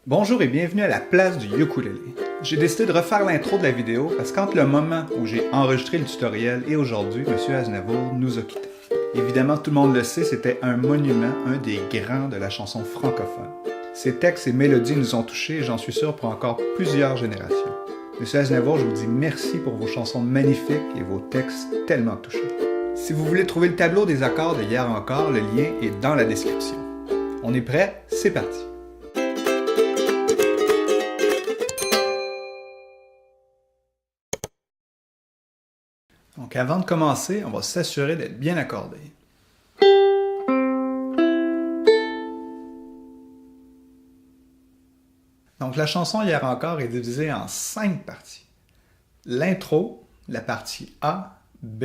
Bonjour et bienvenue à la place du ukulélé. J'ai décidé de refaire l'intro de la vidéo parce qu'entre le moment où j'ai enregistré le tutoriel et aujourd'hui, M. Aznavour nous a quittés. Évidemment, tout le monde le sait, c'était un monument, un des grands de la chanson francophone. Ses textes et mélodies nous ont touchés et j'en suis sûr pour encore plusieurs générations. M. Aznavour, je vous dis merci pour vos chansons magnifiques et vos textes tellement touchants. Si vous voulez trouver le tableau des accords de Hier encore, le lien est dans la description. On est prêt? C'est parti! Donc avant de commencer, on va s'assurer d'être bien accordé. Donc la chanson Hier encore est divisée en 5 parties. L'intro, la partie A, B,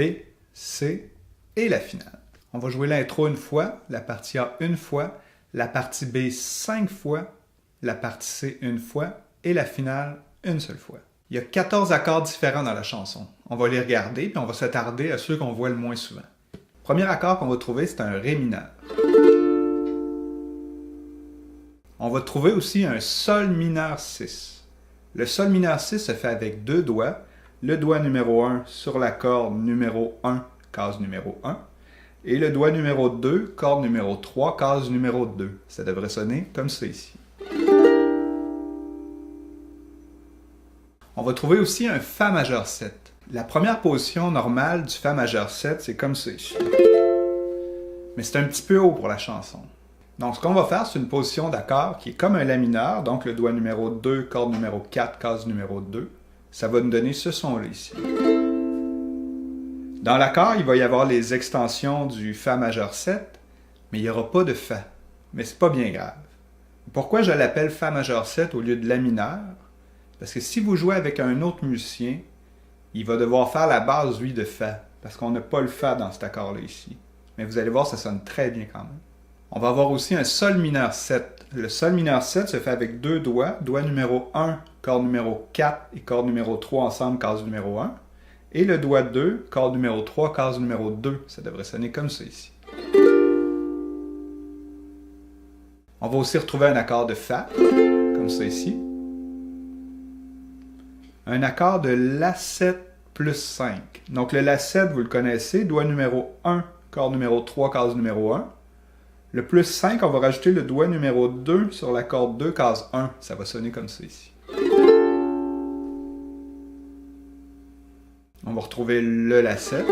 C et la finale. On va jouer l'intro une fois, la partie A une fois, la partie B 5 fois, la partie C une fois et la finale une seule fois. Il y a 14 accords différents dans la chanson. On va les regarder, puis on va s'attarder à ceux qu'on voit le moins souvent. Le premier accord qu'on va trouver, c'est un Ré mineur. On va trouver aussi un Sol mineur 6. Le Sol mineur 6 se fait avec deux doigts. Le doigt numéro 1 sur la corde numéro 1, case numéro 1. Et le doigt numéro 2, corde numéro 3, case numéro 2. Ça devrait sonner comme ça ici. On va trouver aussi un Fa majeur 7. La première position normale du Fa majeur 7, c'est comme ça ici. Mais c'est un petit peu haut pour la chanson. Donc ce qu'on va faire, c'est une position d'accord qui est comme un La mineur, donc le doigt numéro 2, corde numéro 4, case numéro 2. Ça va nous donner ce son-là ici. Dans l'accord, il va y avoir les extensions du Fa majeur 7, mais il n'y aura pas de Fa. Mais c'est pas bien grave. Pourquoi je l'appelle Fa majeur 7 au lieu de La mineur? Parce que si vous jouez avec un autre musicien, il va devoir faire la base, lui, de Fa, parce qu'on n'a pas le Fa dans cet accord-là ici. Mais vous allez voir, ça sonne très bien quand même. On va avoir aussi un Sol mineur 7. Le Sol mineur 7 se fait avec deux doigts, doigt numéro 1, corde numéro 4 et corde numéro 3 ensemble, case numéro 1. Et le doigt 2, corde numéro 3, case numéro 2. Ça devrait sonner comme ça ici. On va aussi retrouver un accord de Fa, comme ça ici. Un accord de La7 plus 5. Donc le La7, vous le connaissez, doigt numéro 1, corde numéro 3, case numéro 1. Le plus 5, on va rajouter le doigt numéro 2 sur la corde 2, case 1. Ça va sonner comme ça ici. On va retrouver le La7.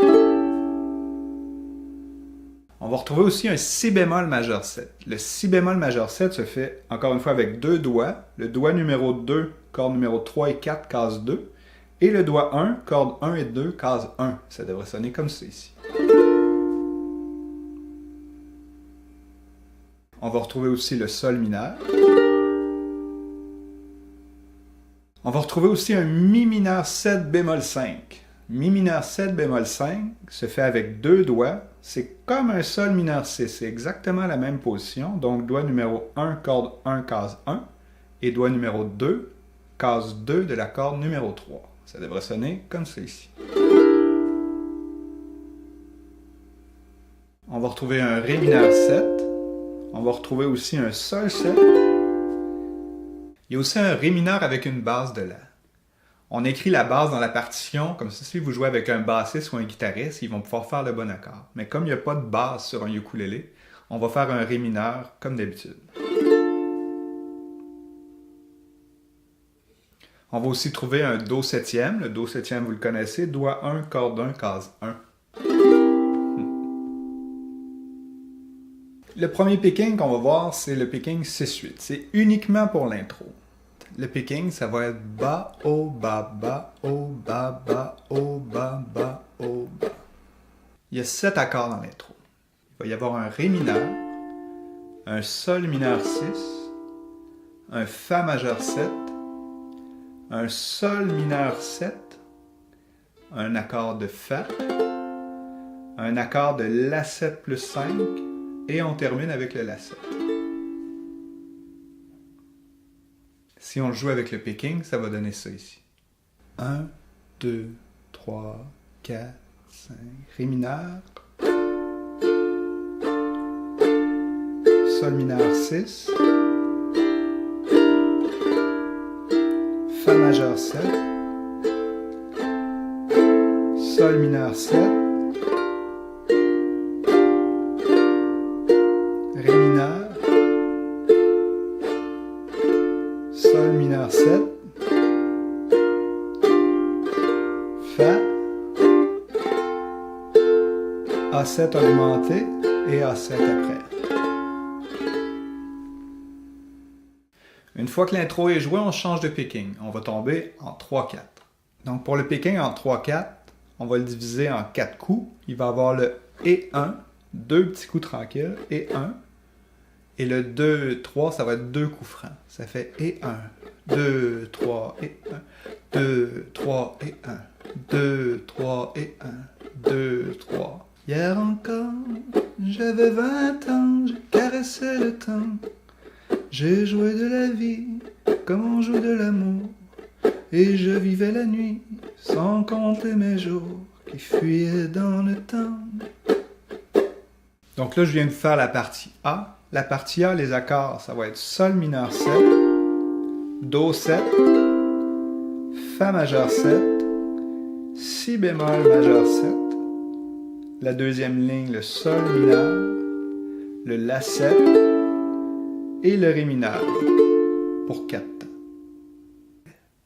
On va retrouver aussi un Si bémol majeur 7. Le Si bémol majeur 7 se fait encore une fois avec deux doigts. Le doigt numéro 2, corde numéro 3 et 4, case 2. Et le doigt 1, corde 1 et 2, case 1. Ça devrait sonner comme ça ici. On va retrouver aussi le Sol mineur. On va retrouver aussi un Mi mineur 7 bémol 5. Mi mineur 7 bémol 5 se fait avec deux doigts. C'est comme un Sol mineur 6. C'est exactement la même position. Donc, doigt numéro 1, corde 1, case 1. Et doigt numéro 2, case 2 de la corde numéro 3. Ça devrait sonner comme ça ici. On va retrouver un Ré mineur 7. On va retrouver aussi un Sol 7. Il y a aussi un Ré mineur avec une base de La. On écrit la base dans la partition, comme ça, si vous jouez avec un bassiste ou un guitariste, ils vont pouvoir faire le bon accord. Mais comme il n'y a pas de basse sur un ukulélé, on va faire un Ré mineur comme d'habitude. On va aussi trouver un Do septième. Le Do septième, vous le connaissez, doigt 1, corde 1, case 1. Le premier picking qu'on va voir, c'est le picking 6-8. C'est uniquement pour l'intro. Le picking, ça va être Ba, O, Ba, Ba, O, Ba, Ba, O, Ba, Ba, O, Ba. Il y a 7 accords dans l'intro. Il va y avoir un Ré mineur, un Sol mineur 6, un Fa majeur 7, un Sol mineur 7, un accord de Fa, un accord de La7 plus 5, et on termine avec le La7. Si on joue avec le picking, ça va donner ça ici. 1, 2, 3, 4, 5, Ré mineur, Sol mineur 6, Fa majeur 7, Sol mineur 7, Ré mineur, Sol mineur 7, Fa, A7 augmenté et A7 après. Une fois que l'intro est jouée, on change de picking. On va tomber en 3-4. Donc pour le picking en 3-4, on va le diviser en 4 coups. Il va avoir le et 1, 2 petits coups tranquilles, et 1. Et le 2, 3, ça va être 2 coups francs. Ça fait et 1, 2, 3, et 1, 2, 3, et 1, 2, 3, et 1, 2, 3. Hier encore, j'avais 20 ans, je caressais le temps. J'ai joué de la vie comme on joue de l'amour, et je vivais la nuit sans compter mes jours qui fuyaient dans le temps. Donc là, je viens de faire la partie A. La partie A, les accords, ça va être Sol mineur 7, Do 7, Fa majeur 7, Si bémol majeur 7, la deuxième ligne, le Sol mineur, le La 7, et le Ré mineur pour 4 temps.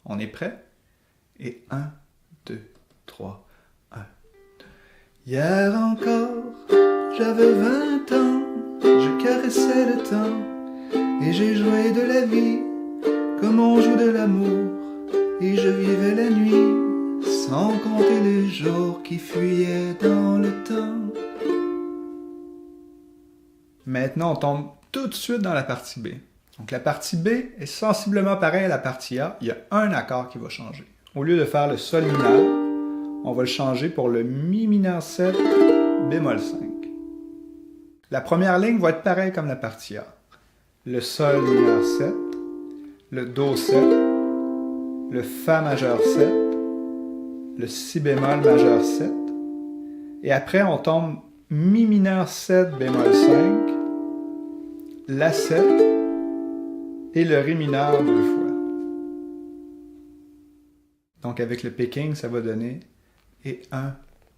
On est prêt? Et 1, 2, 3, 1, 2. Hier encore, j'avais 20 ans, je caressais le temps, et j'ai joué de la vie comme on joue de l'amour, et je vivais la nuit sans compter les jours qui fuyaient dans le temps. Maintenant, on tombe tout de suite dans la partie B. Donc la partie B est sensiblement pareille à la partie A. Il y a un accord qui va changer. Au lieu de faire le Sol mineur, on va le changer pour le Mi mineur 7, bémol 5. La première ligne va être pareille comme la partie A. Le Sol mineur 7, le Do 7, le Fa majeur 7, le Si bémol majeur 7, et après on tombe Mi mineur 7, bémol 5, La 7 et le Ré mineur 2 fois. Donc avec le picking, ça va donner et 1,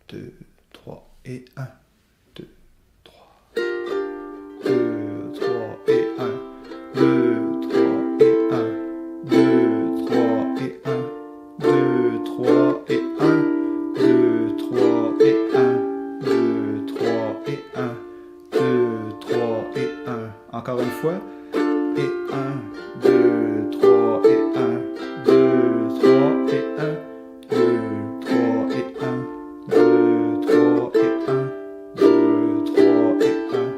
2, 3, et 1, 2, 3, 2, 3, et 1, 2, 3, et 1, 2, 3, et 1, 2, 3, et 1, 2, 3, et 1, 2, 3, et 1, 2, 3, et 1. Encore une fois. Et 1, 2, 3, et 1, 2, 3, et 1, 2, 3, et 1, 2, 3, et 1, 2, 3, et 1,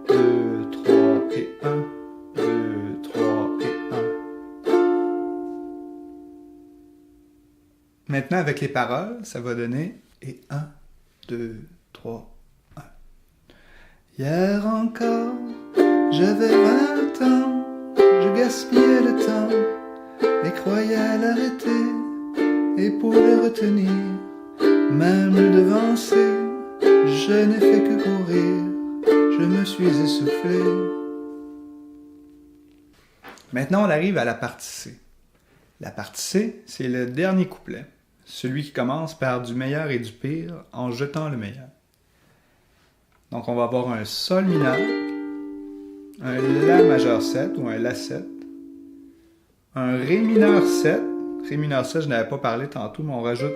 2, 3, et 1, 2, 3, et 1. Maintenant, avec les paroles, ça va donner et 1, 2, 3, 1. Hier encore, j'avais 20 ans. Je gaspillais le temps et croyais à l'arrêter, et pour le retenir, même le devancer, je n'ai fait que courir, je me suis essoufflé. Maintenant, on arrive à la partie C. La partie C, c'est le dernier couplet, celui qui commence par du meilleur et du pire en jetant le meilleur. Donc, on va avoir un Sol mineur, un La majeur 7 ou un La 7, un Ré mineur 7. Ré mineur 7, je n'avais pas parlé tantôt, mais on rajoute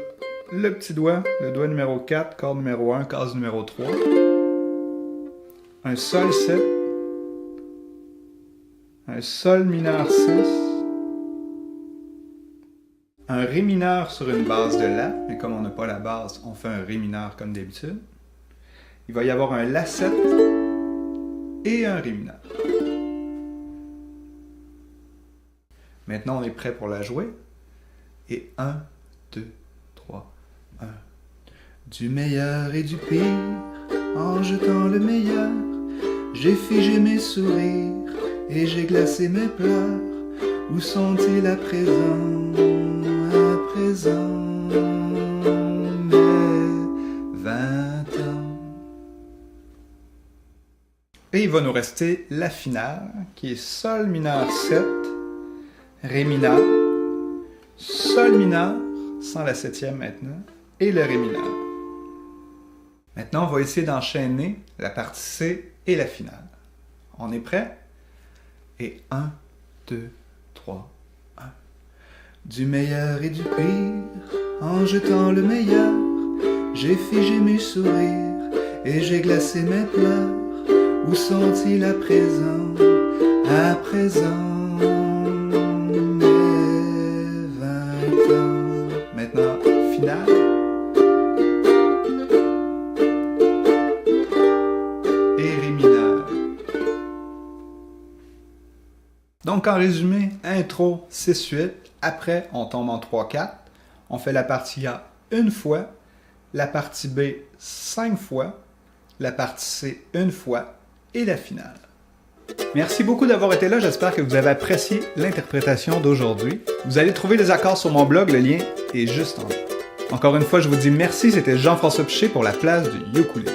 le petit doigt, le doigt numéro 4, corde numéro 1, case numéro 3, un Sol 7, un Sol mineur 6, un Ré mineur sur une base de La, mais comme on n'a pas la base, on fait un Ré mineur comme d'habitude. Il va y avoir un La 7 et un Ré mineur. Maintenant, on est prêt pour la jouer. Et 1, 2, 3, 1. Du meilleur et du pire, en jetant le meilleur, j'ai figé mes sourires et j'ai glacé mes pleurs. Où sont-ils à présent, mes 20 ans? Et il va nous rester la finale, qui est Sol mineur 7, Ré mineur, Sol mineur, sans la septième maintenant, et le Ré mineur. Maintenant, on va essayer d'enchaîner la partie C et la finale. On est prêt? Et 1, 2, 3, 1. Du meilleur et du pire, en jetant le meilleur, j'ai figé mes sourires et j'ai glacé mes pleurs. Où sont-ils à présent? À présent, mes 20 ans. Maintenant, finale. Et Ré mineur. Donc, en résumé, intro 6-8. Après, on tombe en 3-4. On fait la partie A une fois, la partie B 5 fois, la partie C une fois et la finale. Merci beaucoup d'avoir été là, j'espère que vous avez apprécié l'interprétation d'aujourd'hui. Vous allez trouver les accords sur mon blog, le lien est juste en bas. Encore une fois, je vous dis merci, c'était Jean-François Piché pour la place du ukulélé.